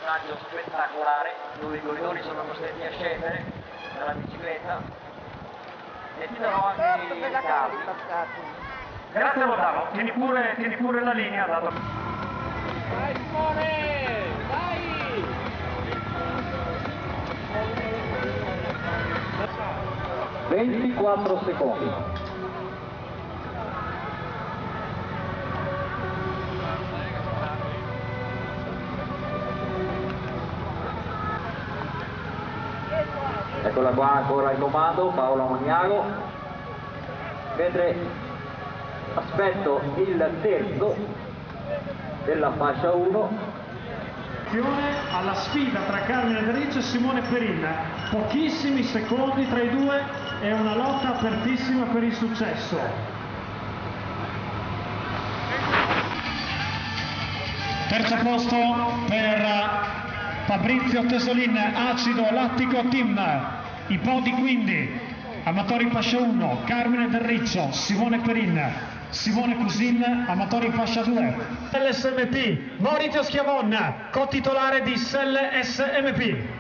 passaggio spettacolare dove i corridori sono costretti a scendere dalla bicicletta e ti darò anche i cavi. Grazie Lontano, tieni pure la linea. Dato... Vai Simone, dai! 24 secondi. Eccola qua ancora il comando, Paolo Magnago, mentre aspetto il terzo della fascia 1. Alla sfida tra Carmine Del Riccio e Simone Perin, pochissimi secondi tra i due e una lotta apertissima per il successo. Terzo posto per Fabrizio Tesolin, Acido Lattico Team. I podi quindi: Amatori fascia 1, Carmine Del Riccio, Simone Perin, Simone Cusin, Amatori fascia 2. LSMP, Maurizio Schiavon, co-titolare di SEL SMP.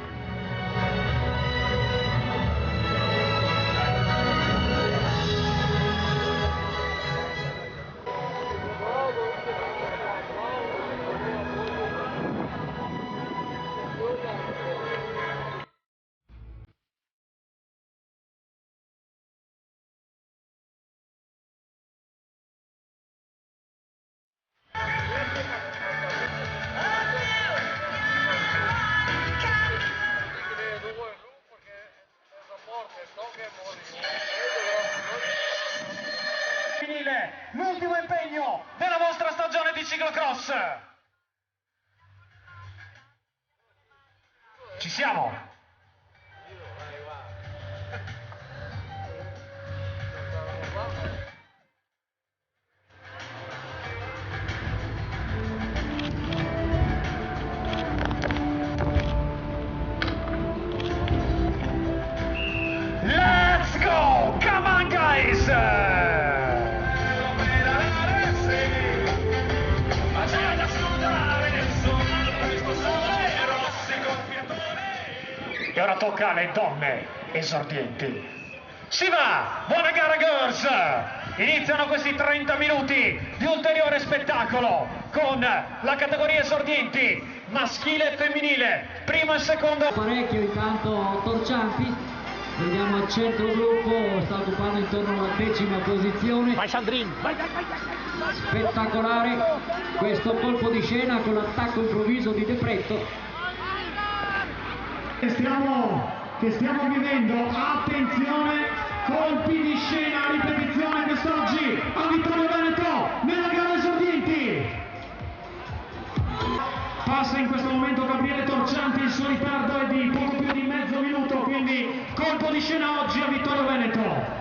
L'ultimo impegno della vostra stagione di ciclocross. Ci siamo. Let's go! Come on guys! E ora tocca alle donne esordienti. Si va! Buona gara girls! Iniziano questi 30 minuti di ulteriore spettacolo con la categoria esordienti maschile e femminile, primo e secondo. Parecchio intanto Torcianti, vediamo al centro gruppo, sta occupando intorno alla 10ª posizione. Vai Sandrin, vai! Spettacolare questo colpo di scena con l'attacco improvviso di De Pretto. Che stiamo vivendo, attenzione, colpi di scena a ripetizione quest'oggi a Vittorio Veneto nella gara esordienti. Passa in questo momento Gabriele Torcianti, il suo ritardo è di poco più di mezzo minuto, quindi colpo di scena oggi a Vittorio Veneto.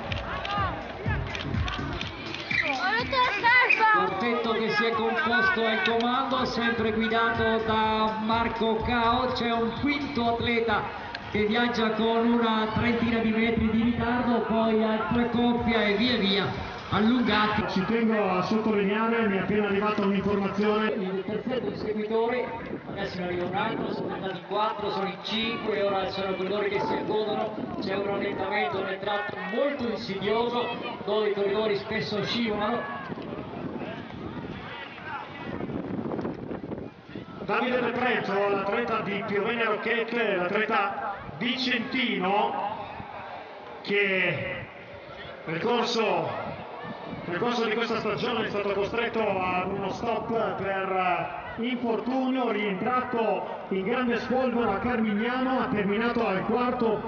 Quartetto che si è composto al comando, sempre guidato da Marco Cao. C'è un quinto atleta che viaggia con una trentina di metri di ritardo, poi altre coppia e via via allungati. Ci tengo a sottolineare, mi è appena arrivata un'informazione. Il terzetto inseguitore, adesso ne arriva un altro, sono andati 4, sono in 5, ora sono corridori che si accodono, c'è un rallentamento nel tratto molto insidioso dove i corridori spesso scivolano. Davide De Pretto, l'atleta di Piovene Rocchette, l'atleta vicentino che nel corso di questa stagione è stato costretto ad uno stop per infortunio, rientrato in grande spolvero a Carmignano, ha terminato al quarto.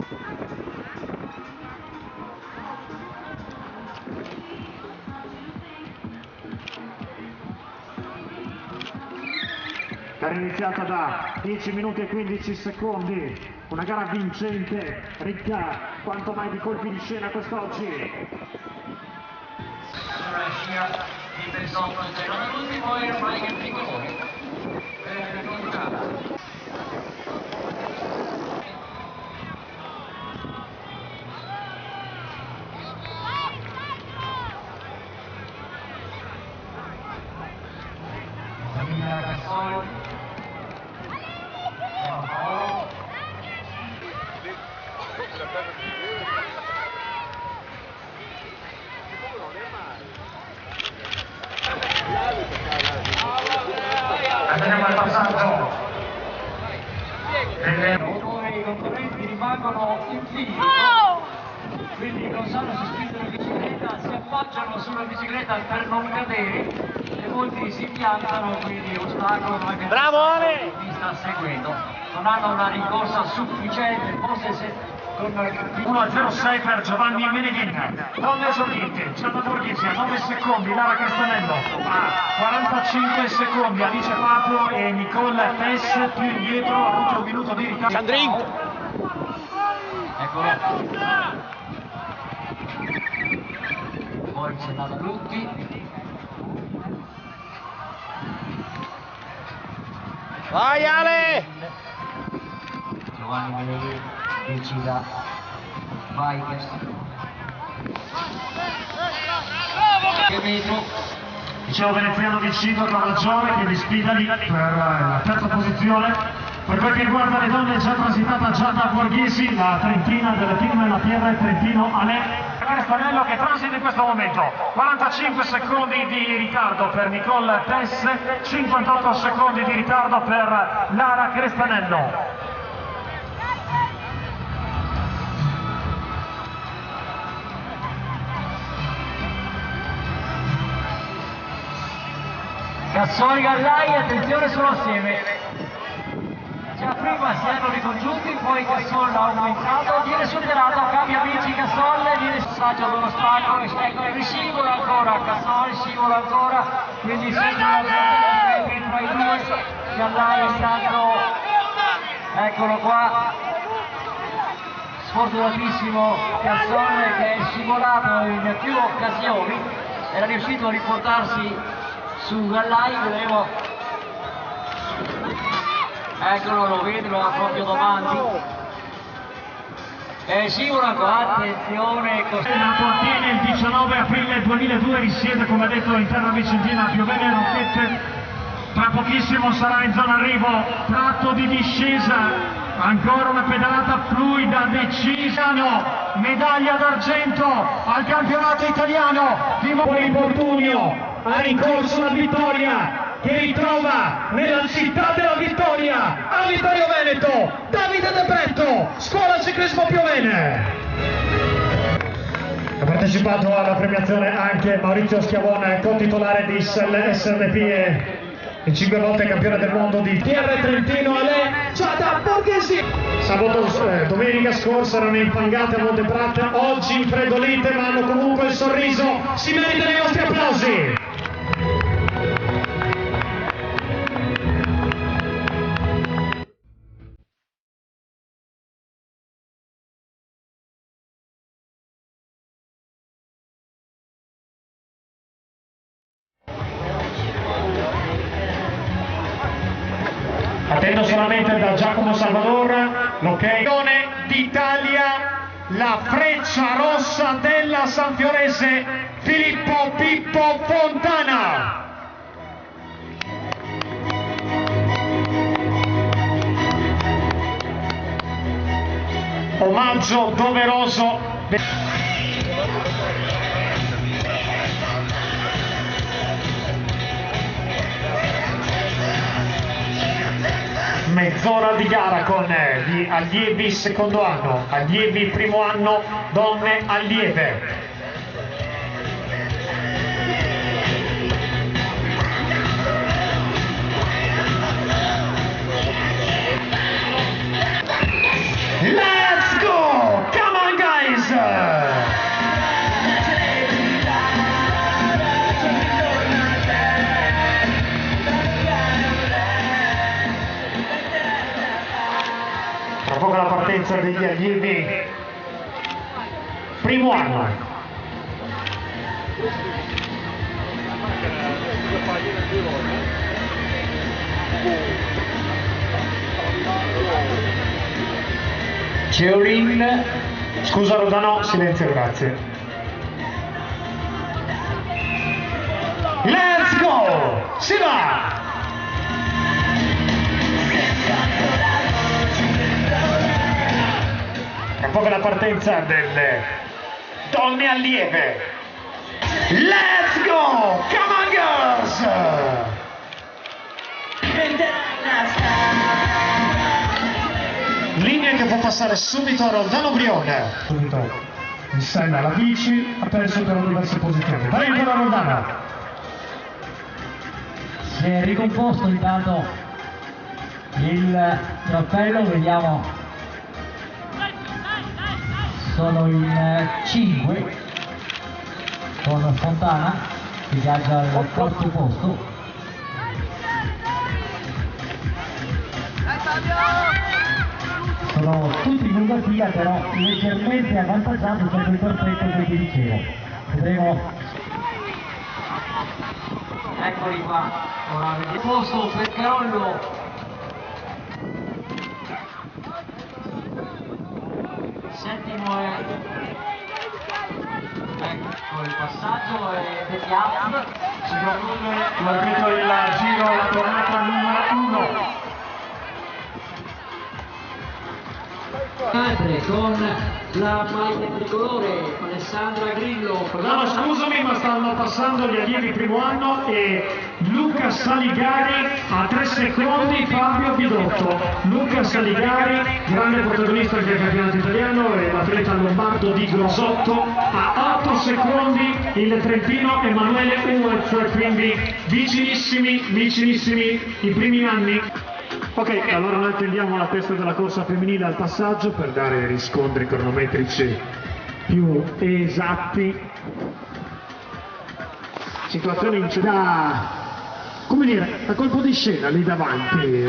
Gara iniziata da 10 minuti e 15 secondi, una gara vincente, ricca quanto mai di colpi di scena quest'oggi. Allora scia di Bezzotto e Gianluigi, poi ormai che tricolore. Cassoli. andiamo al passaggio. I concorrenti rimangono in fila, quindi Gonzalo si spinge la bicicletta, si appoggiano sulla bicicletta per non cadere e molti si piantano, quindi ostacolano anche chi sta seguendo. Non hanno una rincorsa sufficiente, forse se con 1:06 per Giovanni Meneghin. Donne esordienti, Gianna Borghesi a 9 secondi, Lara Castanello a 45 secondi, Alice Papo e Nicole Tess più indietro, ha avuto un minuto di ritardo. Eccolo. Poi c'è la Lutti. Vai Ale! Giovanni Meneghin decida Bikers. Che metro? Dicevo veneziano vicino con ragione che di Spidali per la terza posizione. Per quel che riguarda le donne è già transitata Gianna Borghesi, la trentina delle team La Pierre Trentino Ale. Castanello che transita in questo momento, 45 secondi di ritardo per Nicole Tess, 58 secondi di ritardo per Lara Castanello. Cassoni Gallai, attenzione sull'assieme. Già prima si erano ricongiunti, poi Cassol ha aumentato, viene superato, cambia amici Cassol, viene passaggio dello stacco, riscivola ancora, Cassol scivola ancora, quindi sempre tra i due, Gallai è stato, eccolo qua, sfortunatissimo Cassol che è scivolato in più occasioni, era riuscito a riportarsi su Gallai, vedremo. Eccolo, lo vede, lo ha proprio davanti. Scivola ancora, attenzione. Nato a Atene il 19 aprile 2002, risiede come detto in terra vicentina a Piovene Rocchette. Tra pochissimo sarà in zona arrivo, tratto di discesa, ancora una pedalata fluida, decisa, medaglia d'argento al campionato italiano di Infortunio, ha rincorso la vittoria che ritrova nella città della vittoria a Vittorio Veneto, Davide De Bretto, Scuola Ciclismo Piovene. Ha partecipato alla premiazione anche Maurizio Schiavone, co-titolare di SNP e 5 volte campione del mondo di PR Trentino Ale Giada Borghesi. Domenica scorsa erano infangate a Monteprat, oggi infreddolite ma hanno comunque il sorriso, si meritano i nostri applausi. Attendo solamente da Giacomo Salvador l'ok d'Italia, la freccia rossa della Sanfiorese, Filippo Pippo Fontana. Omaggio doveroso. Mezz'ora di gara con gli allievi secondo anno, allievi primo anno, donne allieve. Let's go! Come on guys! Tra poco la partenza degli allievi primo anno. Ceorin, scusa Rodano, silenzio, grazie. Let's go! Si va! Tra poco la partenza delle donne allieve. Let's go! Come on girls! Linea che può passare subito a Roldano Brione. Subito il Senna, la bici, ha perso però diverse posizioni. Vai ancora Roldano. Si è ricomposto intanto il trappello, vediamo, sono in 5 con Fontana che viaggia al quarto posto. Sono tutti in lungatia, però leggermente avvantaggiati per il perfetto che vi dicevo. Vedremo. Eccoli qua, ora vedi posto per Carollo. Settimo è, ecco il passaggio e vediamo, Si conclude il giro, la tornata numero 1. con la maglia tricolore Alessandra Grillo. No, scusami, ma stanno passando gli allievi primo anno e Luca Saligari a 3 secondi Fabio Bidotto. Luca Saligari, grande protagonista del campionato italiano, e l'atleta lombardo di Grosotto, a 8 secondi il trentino Emanuele Uez, quindi vicinissimi i primi anni. Ok, allora noi attendiamo la testa della corsa femminile al passaggio per dare riscontri cronometrici più esatti. Situazione come dire, a colpo di scena lì davanti.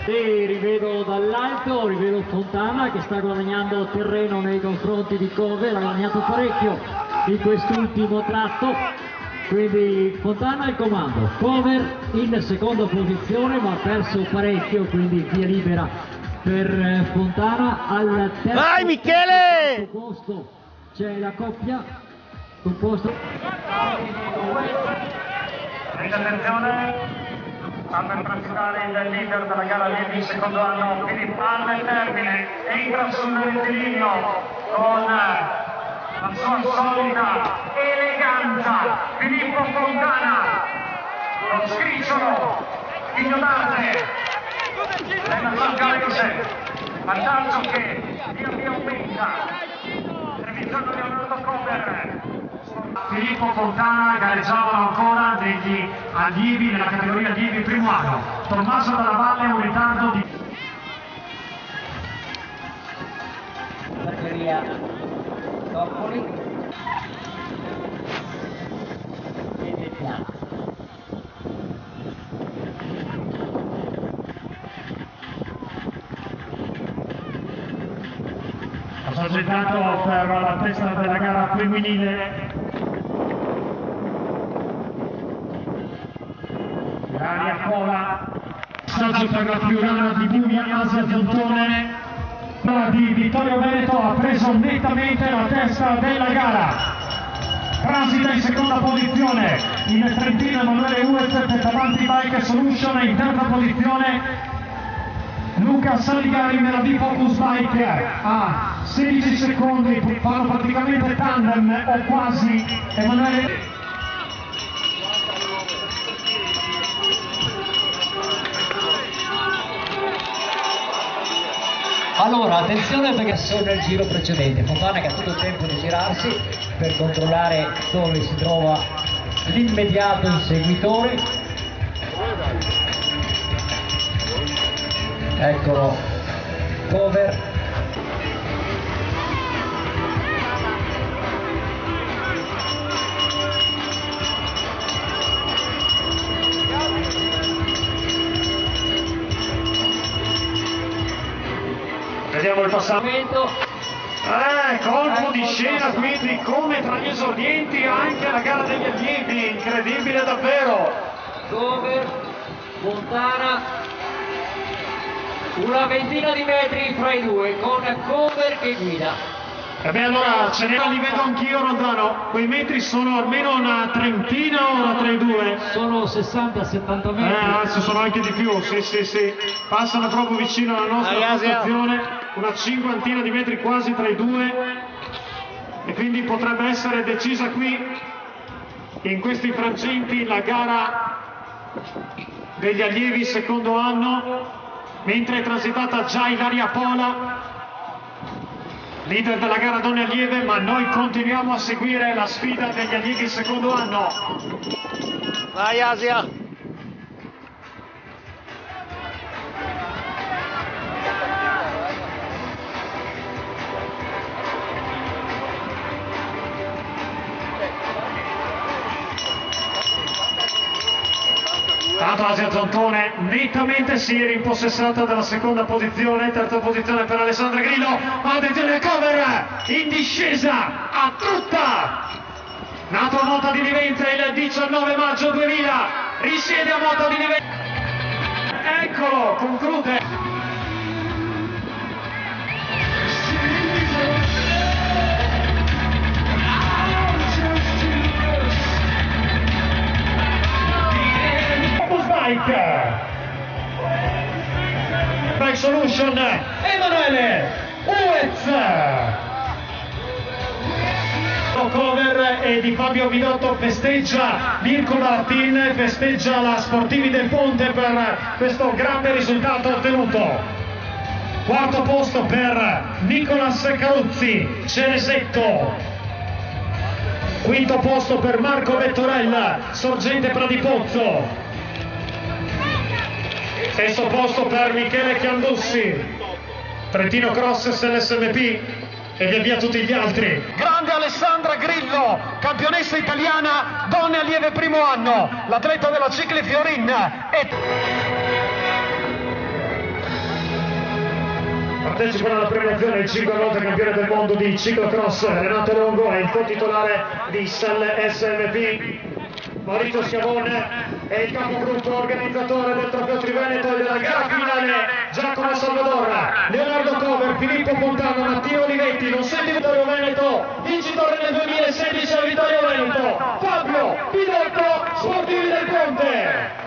E rivedo dall'alto, rivedo Fontana che sta guadagnando terreno nei confronti di Cover, ha guadagnato parecchio in quest'ultimo tratto. Quindi Fontana al comando, Cover in seconda posizione ma ha perso parecchio, quindi via libera per Fontana. Al Vai Michele! posto c'è la coppia composta. Attenzione, sta per transitare il leader della gara allievi in secondo anno, Filippo Anna al termine, entra sul rettilineo con la sua solita eleganza, Filippo Fontana, lo scricciolo, figlio d'arte, della Sangalese, vantaggio che via via aumenta, Trevigiano Leonardo Cover. Filippo Fontana gareggiavano ancora degli allievi nella categoria allievi primo anno. Tommaso Dalla Valle ha un ritardo di... Batteria Toppoli e del piano. Assoggettato per la testa della gara femminile Ilaria Cola, passaggio per la Friulana di Buia, Asia Zontone di Vittorio Veneto, ha preso nettamente la testa della gara. Transita in seconda posizione il trentino Emanuele Uez, davanti Bike Solution, in terza posizione Luca Saligari nella B-Focus Bike a 16 secondi, fanno praticamente tandem o quasi. Emanuele. Allora, attenzione perché sono nel giro precedente, Fontana che ha tutto il tempo di girarsi per controllare dove si trova l'immediato inseguitore. Eccolo, Cover. Vediamo il passamento. Colpo di scena quindi come tra gli esordienti anche la gara degli allievi, incredibile davvero. Cover, Fontana, una ventina di metri fra i due con Cover che guida. E beh, allora ce ne li vedo anch'io, Rondano, quei metri sono almeno una trentina o una tra i due? Sono 60-70 metri. Adesso sono anche di più, sì, passano proprio vicino alla nostra postazione, una cinquantina di metri quasi tra i due, e quindi potrebbe essere decisa qui, in questi frangenti, la gara degli allievi secondo anno, mentre è transitata già Ilaria Pola, leader della gara donne allieve, ma noi continuiamo a seguire la sfida degli allievi secondo anno. Vai Asia! Tanto Asia Zantone nettamente si è rimpossessata della seconda posizione, terza posizione per Alessandra Grillo, attenzione al cover, in discesa a tutta! Nato a Mota di Livenza il 19 maggio 2000, risiede a Mota di Livenza, eccolo, conclude! Bike Solution, Emanuele Uez, cover e di Fabio Vidotto festeggia Mirko Martin, festeggia la Sportivi del Ponte per questo grande risultato ottenuto. Quarto posto per Nicolas Caruzzi, Ceresetto. Quinto posto per Marco Vettorella, Sorgente Pradipozzo. Sesto posto per Michele Chiandussi, Trentino Cross SLSMP, e via via tutti gli altri. Grande Alessandra Grillo, campionessa italiana, donne allieve primo anno, l'atleta della Cicli Fiorin. Partecipa alla premiazione il 5 volte campione del mondo di ciclocross Renato Longo, è il co-titolare di SLSMP. Maurizio Schiavone è il capogruppo organizzatore del Trofeo Triveneto e della gara finale Giacomo Salvador, Leonardo Cover, Filippo Fontana, Matteo Olivetti, non senti Vittorio Veneto, vincitore nel 2016 a Vittorio Veneto, Fabio Vidotto, Sportivi del Ponte.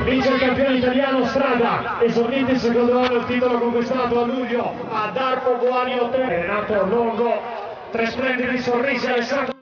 Vince il campione italiano strada, esordente in secondo anno, il titolo conquistato a luglio ad Arco Buani Hotel. Renato Longo, tre splendidi sorrisi, Alessandro